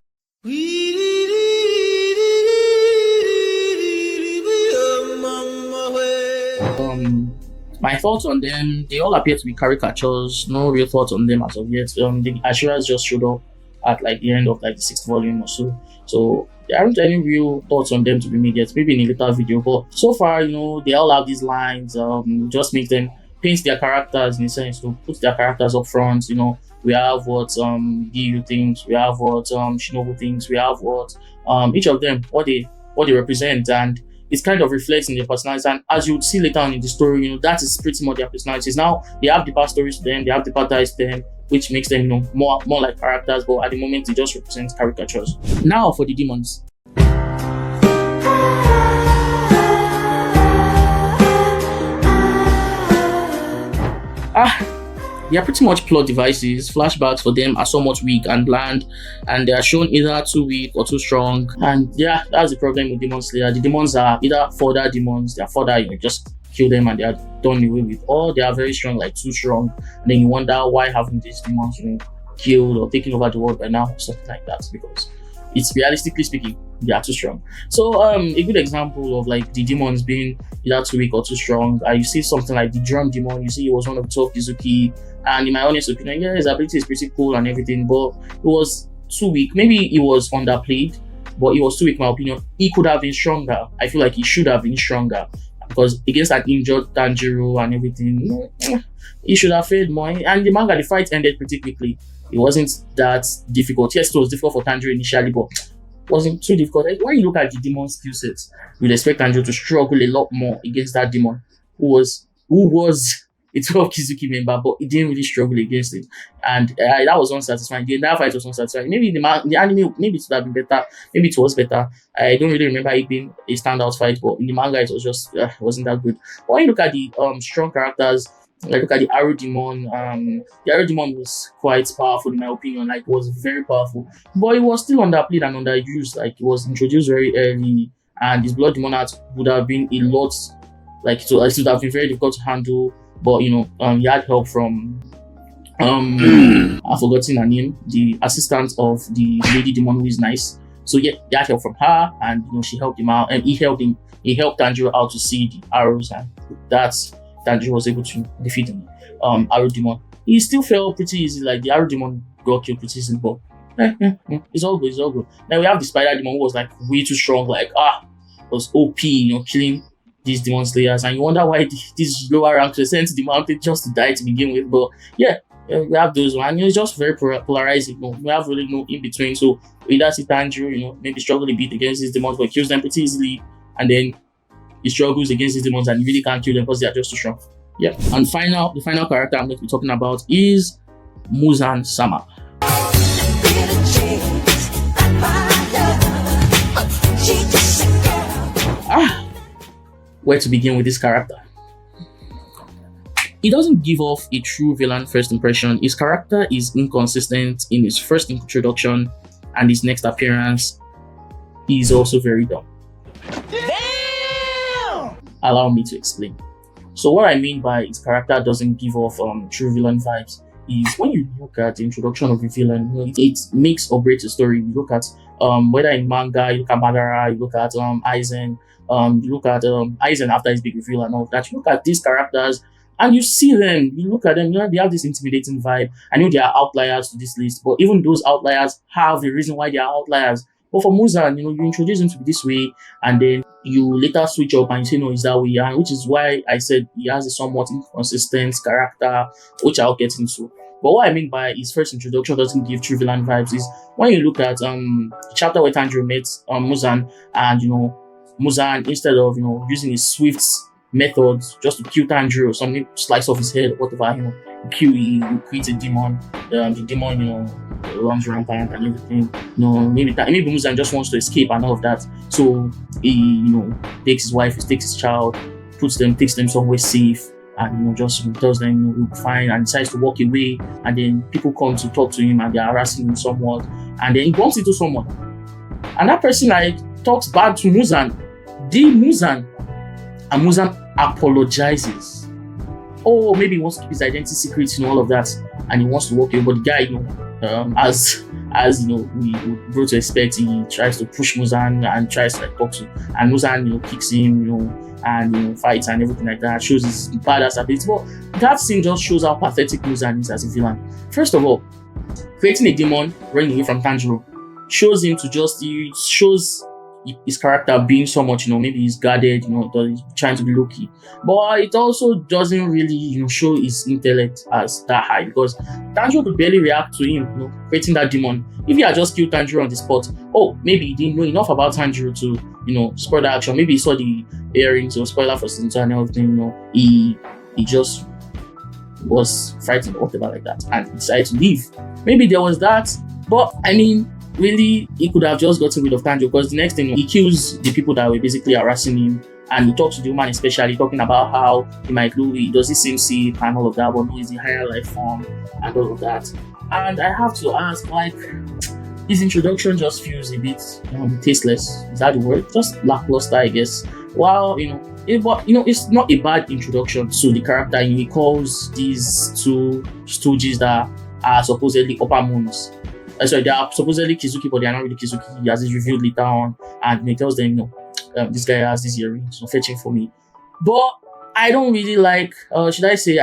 My thoughts on them, they all appear to be caricatures. No real thoughts on them as of yet. The Ashuras just showed up at like the end of like the 6th volume or so. So there aren't any real thoughts on them to be made yet. Maybe in a later video. But so far, they all have these lines. Just make them paint their characters in a sense. To put their characters up front. We have what Giyu thinks. We have what Shinobu thinks. We have what each of them what they represent, and it kind of reflects in their personalities. And as you would see later on in the story, that is pretty much their personalities. Now they have the past stories to them, they have the past ties to them, which makes them more like characters, but at the moment they just represent caricatures. Now for the demons. They are pretty much plot devices. Flashbacks for them are somewhat weak and bland, and they are shown either too weak or too strong. And yeah, that's the problem with Demon Slayer. The demons are either fodder demons, they are fodder, just kill them and they are done away with, or they are very strong, like too strong, and then you wonder why haven't these demons killed or taken over the world by now, something like that, because it's realistically speaking, they are too strong. So a good example of like the demons being either too weak or too strong, you see something like the drum demon. You see he was one of the top Izuki, and in my honest opinion, yeah, his ability is pretty cool and everything, but it was too weak. Maybe he was underplayed, but he was too weak in my opinion. He could have been stronger. I feel like he should have been stronger, because against that injured Tanjiro and everything, he should have failed more. And the manga, the fight ended pretty quickly. It wasn't that difficult. Yes, it was difficult for Tanjiro initially, but it wasn't too difficult. When you look at the demon skill sets, you'd expect Tanjiro to struggle a lot more against that demon who was a 12 Kizuki member, but he didn't really struggle against it. And that was unsatisfying. The entire fight was unsatisfying. Maybe in the anime, maybe it would have been better. Maybe it was better. I don't really remember it being a standout fight, but in the manga, it was just wasn't that good. But when you look at the strong characters, like look at the Arrow Demon. The Arrow Demon was quite powerful in my opinion. Like, it was very powerful, but it was still underplayed and underused. Like, it was introduced very early, and his Blood Demon art would have been a lot. Like, it would have been very difficult to handle. But he had help from I've forgotten her name, the assistant of the Lady Demon who is nice. So yeah, he had help from her, and she helped him out, and he helped Tanjiro out to see the arrows, and that's Tanjiro was able to defeat him. Arrow Demon. He still fell pretty easy, like the Arrow Demon got killed pretty easy, but it's all good, it's all good. Now we have the Spider Demon who was like way too strong, like was OP, killing these demon slayers, and you wonder why these lower ranks were sent to the mountain just to die to begin with. But yeah, we have those one, it's just very polarizing. We have really no in between. So we either see Tanjiro, maybe struggle a bit against these demons, but kills them pretty easily, and then he struggles against these demons and you really can't kill them because they are just too strong. Yeah. And the final character I'm going to be talking about is Muzan Sama. Where to begin with this character? He doesn't give off a true villain first impression. His character is inconsistent in his first introduction, and his next appearance is also very dumb. Allow me to explain. So what I mean by his character doesn't give off true villain vibes is when you look at the introduction of a villain, it makes or breaks a story. You look at whether in manga, you look at Madara, you look at Aizen, you look at Aizen after his big reveal and all of that. You look at these characters and you see them, you look at them, they have this intimidating vibe. I know there are outliers to this list, but even those outliers have a reason why they are outliers. But for Muzan, you introduce him to be this way, and then you later switch up and you say no, it's that way, and which is why I said he has a somewhat inconsistent character, which I'll get into. But what I mean by his first introduction doesn't give true villain vibes is when you look at the chapter where Tanjiro met Muzan, and Muzan, instead of using his swift methods just to kill Tanjiro, something slice off his head, whatever, he creates a demon. The demon, runs rampant and everything. Maybe Muzan just wants to escape and all of that. So he, takes his wife, takes his child, takes them somewhere safe, and just tells them he'll be fine, and decides to walk away. And then people come to talk to him, and they're harassing him somewhat. And then he bumps into someone, and that person talks bad to Muzan, and Muzan apologizes. Oh, maybe he wants to keep his identity secret, all of that, and he wants to walk away. But the guy, as we grow to expect, he tries to push Muzan and tries to talk to, and Muzan, kicks him, and fights and everything like that. Shows his badass ability. But that scene just shows how pathetic Muzan is as a villain. First of all, creating a demon running away from Tanjiro shows his character being so much, maybe he's guarded, he's trying to be low-key. But it also doesn't really, show his intellect as that high, because Tanjiro could barely react to him, creating that demon. If he had just killed Tanjiro on the spot, maybe he didn't know enough about Tanjiro to, spoil the action. Maybe he saw the earrings or spoiler for Zenit and everything, he just was frightened or whatever like that, and decided to leave. Maybe there was that, but really, he could have just gotten rid of Tanjiro, because the next thing, he kills the people that were basically harassing him, and he talks to the woman especially, talking about how he might know he does the same seed and all of that, but no, he's the higher life form and all of that. And I have to ask, his introduction just feels a bit tasteless. Is that the word? Just lackluster, I guess. While it's not a bad introduction to the character. He calls these two stooges that are supposedly upper moons. They are supposedly Kizuki, but they are not really Kizuki, as is revealed later on. And he tells them, this guy has these earrings, so fetching for me. But I don't really I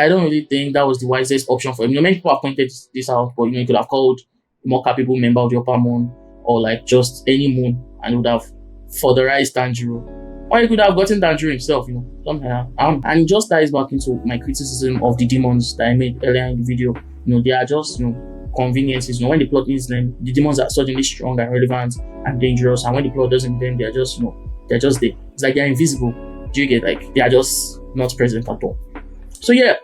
don't really think that was the wisest option for him. Many people have pointed this out, but he could have called a more capable member of the upper moon, or just any moon, and would have furtherized Tanjiro. Or he could have gotten Tanjiro himself, somehow. And it just ties back into my criticism of the demons that I made earlier in the video. They are just, conveniences. When the plot needs them, the demons are suddenly strong and relevant and dangerous, and when the plot doesn't need them, they're just there. It's like they're invisible. Do you get, they are just not present at all. So yeah,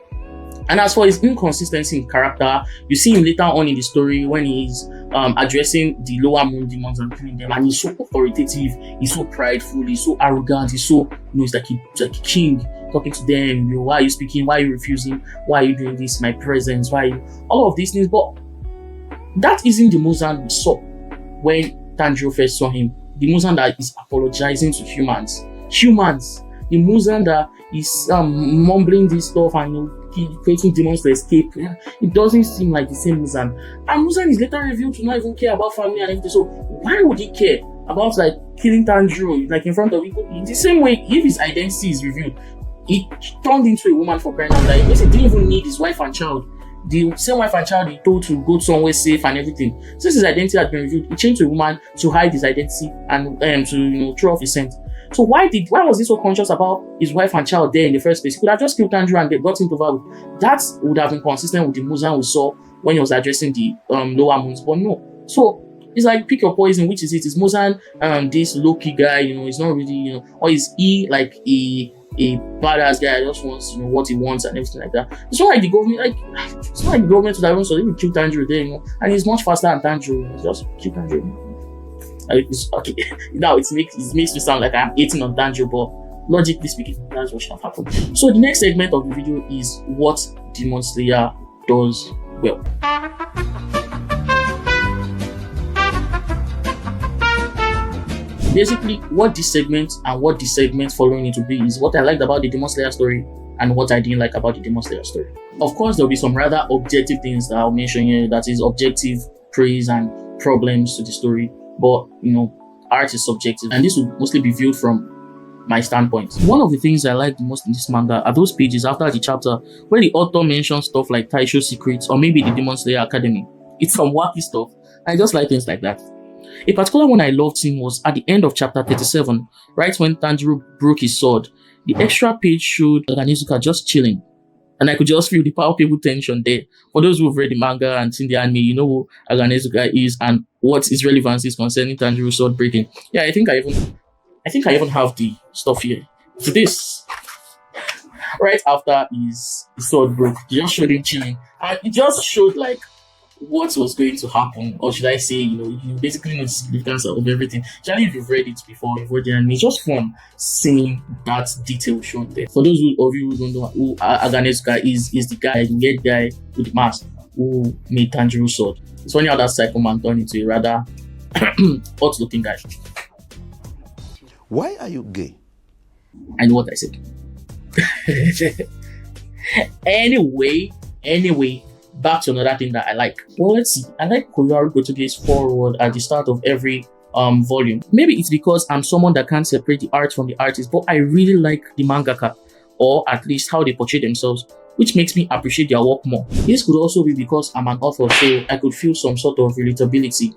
And as for his inconsistency in character, you see him later on in the story when he's addressing the lower moon demons and killing them, and he's so authoritative, he's so prideful, he's so arrogant, he's so, he's like a king talking to them. Why are you speaking? Why are you refusing? Why are you doing this? My presence? Why are you? All of these things. But that isn't the Muzan we saw when Tanjiro first saw him. The Muzan that is apologizing to humans. The Muzan that is mumbling this stuff and creating demons to escape. It doesn't seem like the same Muzan. And Muzan is later revealed to not even care about family and everything. So why would he care about like killing Tanjiro like in front of people? In the same way, if his identity is revealed, he turned into a woman for crying out loud. He didn't even need his wife and child. The same wife and child he told to go somewhere safe and everything. Since his identity had been revealed, he changed to a woman to hide his identity and to throw off his scent. So why was he so conscious about his wife and child there in the first place? He could have just killed Tanjiro and got him over with. That would have been consistent with the Muzan we saw when he was addressing the lower moons, but no. So it's like pick your poison, which is it? Is Muzan this low-key guy, he's not really, or is he like a badass guy just wants what he wants and everything like that? It's not like the government would have so they will kill Tanjiro there, and he's much faster than Tanjiro. Just kill Tanjiro. It's okay. Now it makes me sound like I'm hating on Tanjiro, but logically speaking, that's what should have happened. So the next segment of the video is what Demon Slayer does well. Basically, what this segment and what the segment following it to be is what I liked about the Demon Slayer story and what I didn't like about the Demon Slayer story. Of course, there'll be some rather objective things that I'll mention here, that is objective praise and problems to the story. But art is subjective, and this will mostly be viewed from my standpoint. One of the things I like the most in this manga are those pages after the chapter where the author mentions stuff like Taisho's secrets or maybe the Demon Slayer Academy. It's some wacky stuff. I just like things like that. A particular one I loved seeing was at the end of chapter 37, right when Tanjiro broke his sword. The extra page showed Aganezuka just chilling, and I could just feel the palpable tension there. For those who've read the manga and seen the anime, you know who Aganezuka is and what his relevance is concerning Tanjiro's sword breaking. Yeah, I think I even have the stuff here. So this, right after his sword broke, they just showed him chilling, and it just showed like what was going to happen, or should I say, you basically know the significance of everything. Actually, if you've read it before, you've read it, and it's just fun seeing that detail shown there. For those of you who don't know who Aganezuka is the guy, the weird guy with the mask who made Tanjiro's sword. It's funny how that Psycho Man turned into a rather hot-looking guy. Why are you gay? I know what I said. Anyway, back to another thing that I like. Well, let's see. I like Koyoharu Gotoge's foreword at the start of every volume. Maybe it's because I'm someone that can't separate the art from the artist, but I really like the mangaka, or at least how they portray themselves, which makes me appreciate their work more. This could also be because I'm an author, so I could feel some sort of relatability,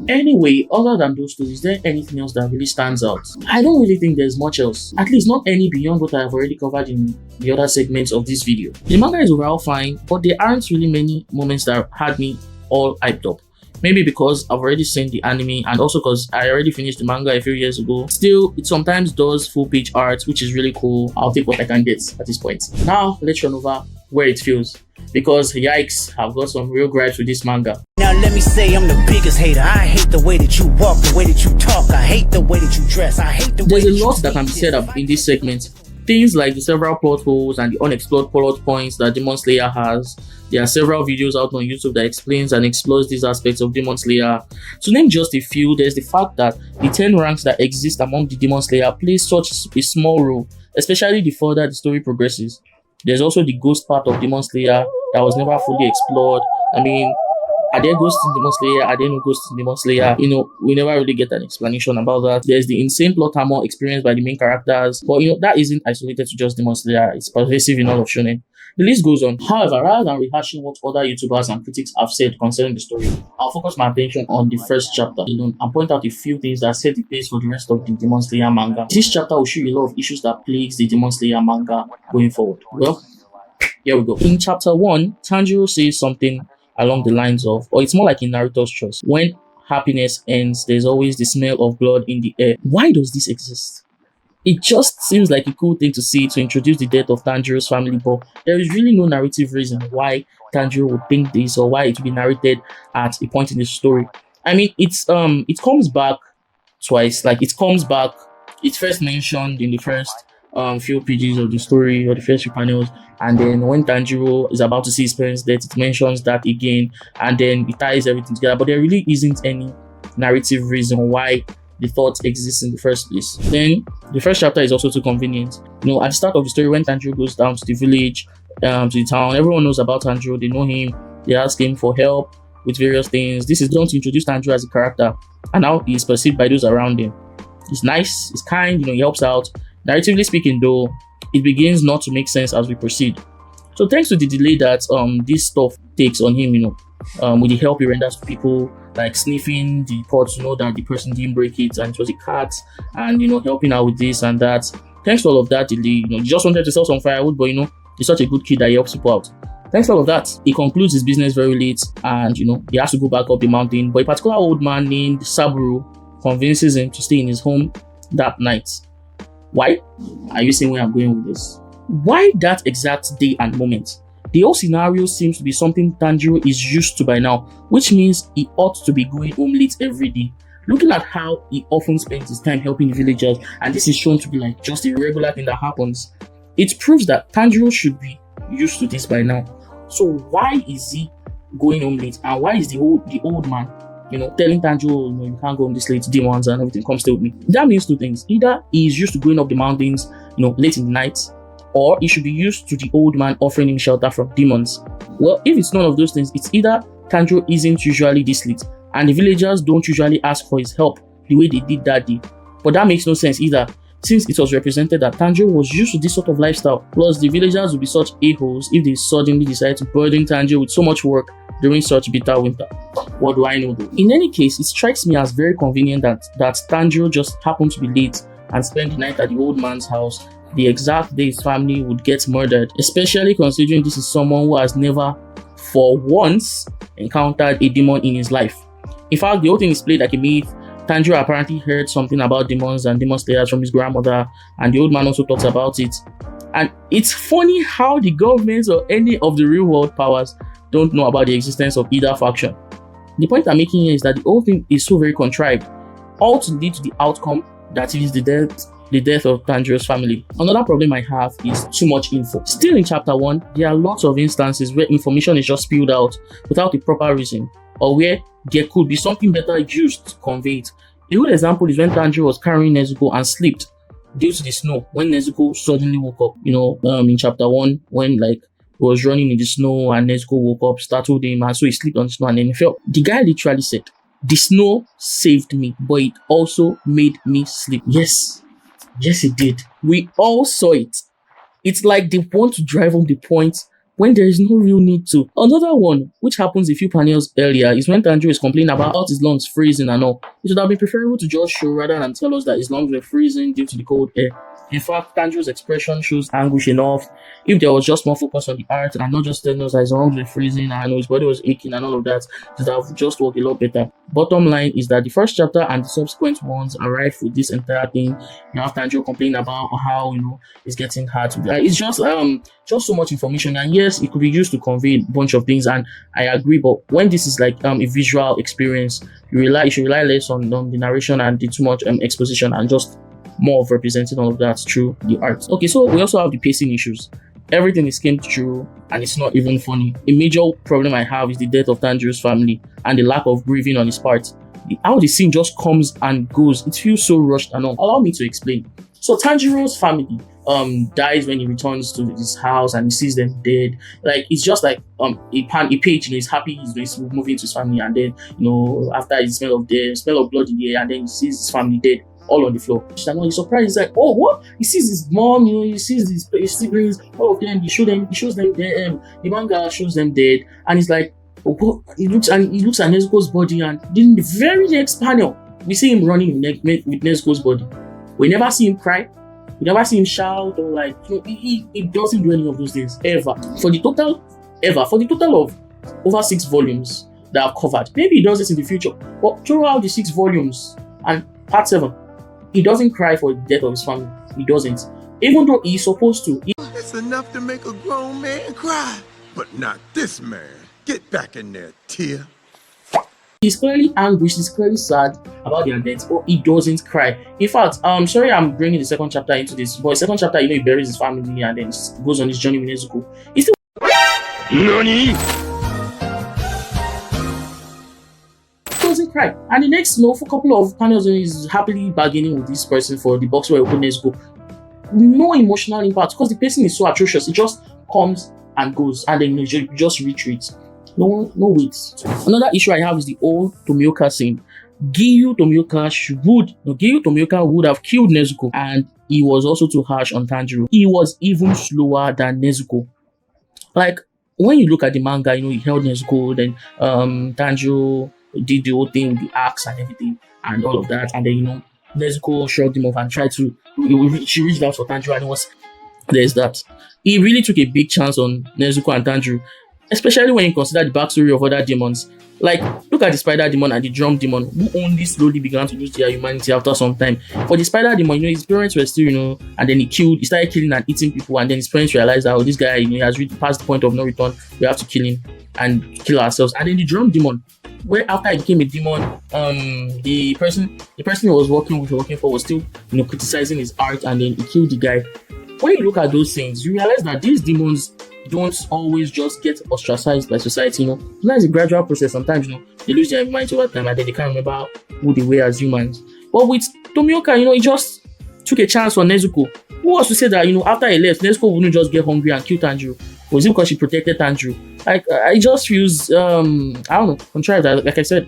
Anyway, other than those two, is there anything else that really stands out? I don't really think there's much else. At least not any beyond what I have already covered in the other segments of this video. The manga is overall fine, but there aren't really many moments that had me all hyped up. Maybe because I've already seen the anime, and also because I already finished the manga a few years ago. Still, it sometimes does full page art, which is really cool. I'll take what I can get at this point. Now, let's run over where it feels. Because yikes, I've got some real gripes with this manga. Now let me say I'm the biggest hater. I hate the way that you walk, the way that you talk. I hate the way that you dress. I hate the way There's a lot that can be said up in this segment. Things like the several plot holes and the unexplored plot points that Demon Slayer has. There are several videos out on YouTube that explains and explores these aspects of Demon Slayer. To name just a few, there's the fact that the 10 ranks that exist among the Demon Slayer play such a small role, especially the further the story progresses. There's also the ghost part of Demon Slayer that was never fully explored. I mean, are there ghosts in Demon Slayer? Are there no ghosts in Demon Slayer? We never really get an explanation about that. There's the insane plot armor experienced by the main characters, but that isn't isolated to just Demon Slayer. It's pervasive in all of shonen. The list goes on. However, rather than rehashing what other YouTubers and critics have said concerning the story, I'll focus my attention on the first chapter alone and point out a few things that set the pace for the rest of the Demon Slayer manga. This chapter will show you a lot of issues that plagues the Demon Slayer manga going forward. Well, here we go. In chapter 1, Tanjiro says something along the lines of, or it's more like in Naruto's choice, when happiness ends, there's always the smell of blood in the air. Why does this exist? It just seems like a cool thing to see to introduce the death of Tanjiro's family, but there is really no narrative reason why Tanjiro would think this or why it would be narrated at a point in the story. I mean, it comes back twice. Like it comes back. It's first mentioned in the first few pages of the story or the first few panels, and then when Tanjiro is about to see his parents' death, it mentions that again, and then it ties everything together. But there really isn't any narrative reason why the thought exists in the first place. Then the first chapter is also too convenient. You know, at the start of the story, when Tanjiro goes down to the village, to the town, everyone knows about Tanjiro. They know him. They ask him for help with various things. This is done to introduce Tanjiro as a character, and how he is perceived by those around him. He's nice. He's kind. You know, he helps out. Narratively speaking, though, it begins not to make sense as we proceed. So thanks to the delay that this stuff takes on him, you know, with the help he renders to people, like sniffing the pot to know that the person didn't break it and it was a cat, and you know, helping out with this and that. Thanks to all of that delay, you know, he just wanted to sell some firewood, but you know, he's such a good kid that he helps people out. Thanks to all of that, he concludes his business very late, and you know, he has to go back up the mountain. But a particular old man named Saburo convinces him to stay in his home that night. Why? Are you seeing where I'm going with this? Why that exact day and moment? The whole scenario seems to be something Tanjiro is used to by now, which means he ought to be going home late every day. Looking at how he often spends his time helping the villagers, and this is shown to be like just a regular thing that happens, it proves that Tanjiro should be used to this by now. So why is he going home late? And why is the old man, you know, telling Tanjiro, you know, you can't go home this late, demons and everything, come stay with me? That means two things. Either he is used to going up the mountains, you know, late in the night, or he should be used to the old man offering him shelter from demons. Well, if it's none of those things, it's either Tanjiro isn't usually this late, and the villagers don't usually ask for his help the way they did that day. But that makes no sense either, since it was represented that Tanjiro was used to this sort of lifestyle. Plus, the villagers would be such a-holes if they suddenly decide to burden Tanjiro with so much work during such bitter winter. What do I know though? In any case, it strikes me as very convenient that Tanjiro just happened to be late and spend the night at the old man's house the exact day his family would get murdered, especially considering this is someone who has never for once encountered a demon in his life. In fact, the whole thing is played like a myth. Tanjiro apparently heard something about demons and demonslayers from his grandmother, and the old man also talks about it. And it's funny how the government or any of the real world powers don't know about the existence of either faction. The point I'm making here is that the whole thing is so very contrived, all to lead to the outcome that is the death of Tanjiro's family. Another problem I have is too much info. Still in chapter 1, there are lots of instances where information is just spilled out without a proper reason, or where there could be something better used to convey it. A good example is when Tanjiro was carrying Nezuko and slipped due to the snow when Nezuko suddenly woke up. You know, in chapter 1, when like he was running in the snow and Nezuko woke up, startled him, and so he slipped on the snow and then he fell. The guy literally said, "The snow saved me, but it also made me sleep." Yes, it did. We all saw it. It's like they want to drive home the point when there is no real need to. Another one, which happens a few panels earlier, is when Tanjiro is complaining about his lungs freezing and all. It would have been preferable to just show rather than tell us that his lungs were freezing due to the cold air. In fact, Tanjiro's expression shows anguish enough. If there was just more focus on the art and not just telling us that his lungs were freezing and his body was aching and all of that, it would have just worked a lot better. Bottom line is that the first chapter and the subsequent ones arrive with this entire thing. You have Tanjiro complaining about how, you know, it's getting hard to it's just so much information, and yes, it could be used to convey a bunch of things, and I agree, but when this is like a visual experience, you should rely less on the narration and the too much exposition, and just more of representing all of that through the art. Okay, so we also have the pacing issues. Everything is skimmed through and it's not even funny. A major problem I have is the death of Tanjiro's family and the lack of grieving on his part. How the scene just comes and goes, it feels so rushed and all. Allow me to explain. So Tanjiro's family dies when he returns to his house and he sees them dead. Like, it's just like a page, you know, he's happy, he's moving to his family, and then, you know, after he smell of blood in the air, and then he sees his family dead all on the floor. He's surprised. He's like, "Oh, what?" He sees his mom, you know, he sees his siblings, all of them. He shows them dead. The manga shows them dead, and he's like, "Oh, what?" He looks at Nezuko's body, and then the very next panel, we see him running with Nezuko's body. We never see him cry. We never see him shout or like, you know, he doesn't do any of those things ever. For the total of over 6 volumes that I've covered, maybe he does this in the future, but throughout the 6 volumes and part 7. He doesn't cry for the death of his family. he doesn't. Even though he's supposed to. It's enough to make a grown man cry, but not this man. Get back in there, tear. He's clearly angry, he's clearly sad about their death, but he doesn't cry. In fact, sorry I'm bringing the second chapter into this, but the second chapter, he buries his family and then goes on his journey with Nezuko. He still Nani? doesn't cry. And the next, for a couple of panels, he's happily bargaining with this person for the box where he put Nezuko. No emotional impact because the person is so atrocious. It just comes and goes, and then you just retreats. No wait. Another issue I have is the old Tomioka scene. Giyu Tomioka would have killed Nezuko, and he was also too harsh on Tanjiro. He was even slower than Nezuko. Like when you look at the manga, he held Nezuko, then Tanjiro did the whole thing with the axe and everything and all of that, and then Nezuko shrugged him off and tried to. She reached out for Tanjiro, and there's that. He really took a big chance on Nezuko and Tanjiro, especially when you consider the backstory of other demons. Like, look at the spider demon and the drum demon, who only slowly began to lose their humanity after some time. For the spider demon, his parents were still, and then he started killing and eating people, and then his parents realized that, this guy, he has reached past the point of no return, we have to kill him and kill ourselves. And then the drum demon, where after he became a demon, the person he was working for was still, criticizing his art, and then he killed the guy. When you look at those things, you realize that these demons don't always just get ostracized by society. It's a gradual process. Sometimes, they lose their minds over time, and then they can't remember who they were as humans. But with Tomioka, he just took a chance on Nezuko. Who was to say that, after he left, Nezuko wouldn't just get hungry and kill Tanjiro? Was it because she protected Tanjiro? Like, I just feels, I don't know, contrived, like I said.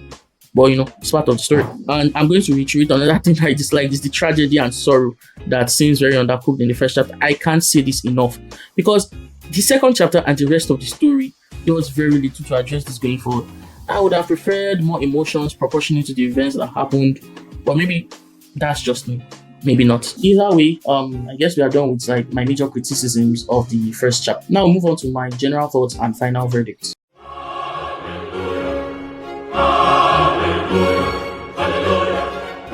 But, it's part of the story. And I'm going to reiterate another thing I dislike is the tragedy and sorrow that seems very undercooked in the first chapter. I can't say this enough. Because the second chapter and the rest of the story, there was very little to address this going forward. I would have preferred more emotions proportionate to the events that happened. But maybe that's just me. Maybe not. Either way, I guess we are done with my major criticisms of the first chapter. Now we'll move on to my general thoughts and final verdicts.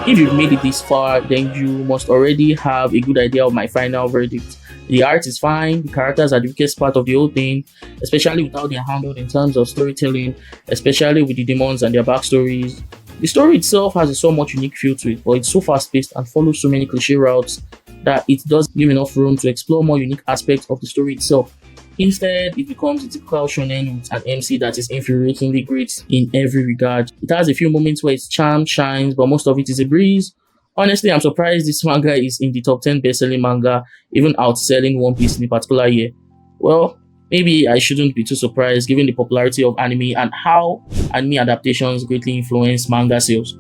If you've made it this far, then you must already have a good idea of my final verdict. The art is fine, the characters are the weakest part of the whole thing, especially with how they are handled in terms of storytelling, especially with the demons and their backstories. The story itself has a somewhat unique feel to it, but it's so fast-paced and follows so many cliche routes that it doesn't give enough room to explore more unique aspects of the story itself. Instead, it becomes a typical shonen with an MC that is infuriatingly great in every regard. It has a few moments where its charm shines, but most of it is a breeze. Honestly, I'm surprised this manga is in the top 10 best-selling manga, even outselling One Piece in a particular year. Well, maybe I shouldn't be too surprised given the popularity of anime and how anime adaptations greatly influence manga sales.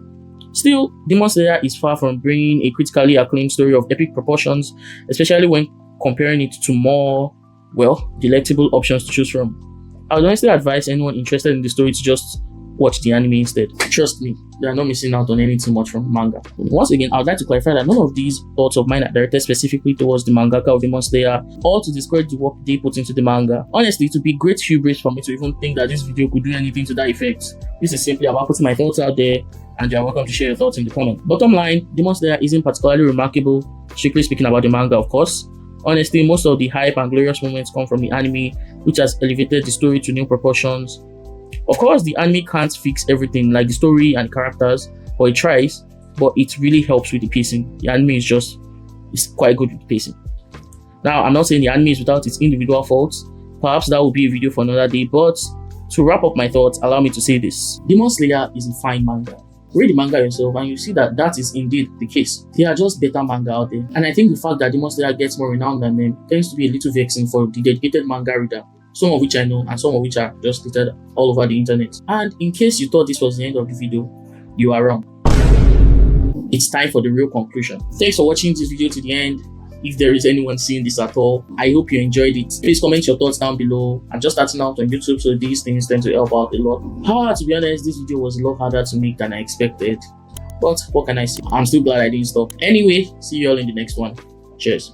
Still, Demon Slayer is far from bringing a critically acclaimed story of epic proportions, especially when comparing it to more, delectable options to choose from. I would honestly advise anyone interested in the story to just watch the anime instead. Trust me, they are not missing out on anything much from manga. Once again, I would like to clarify that none of these thoughts of mine are directed specifically towards the mangaka of Demon Slayer or to discourage the work they put into the manga. Honestly, it would be great hubris for me to even think that this video could do anything to that effect. This is simply about putting my thoughts out there, and you are welcome to share your thoughts in the comments. Bottom line, Demon Slayer isn't particularly remarkable, strictly speaking about the manga, of course. Honestly, most of the hype and glorious moments come from the anime, which has elevated the story to new proportions. Of course, the anime can't fix everything like the story and characters, but it tries, but it really helps with the pacing. The anime is quite good with the pacing. Now, I'm not saying the anime is without its individual faults. Perhaps that will be a video for another day, but to wrap up my thoughts, allow me to say this. Demon Slayer is a fine manga. Read the manga yourself and you see that is indeed the case. There are just better manga out there. And I think the fact that Demon Slayer gets more renowned than them tends to be a little vexing for the dedicated manga reader. Some of which I know and some of which are just littered all over the internet. And in case you thought this was the end of the video, you are wrong. It's time for the real conclusion. Thanks for watching this video to the end. If there is anyone seeing this at all, I hope you enjoyed it. Please comment your thoughts down below. I'm just starting out on YouTube, so these things tend to help out a lot. To be honest, this video was a lot harder to make than I expected. But what can I say? I'm still glad I didn't stop. Anyway, see you all in the next one. Cheers.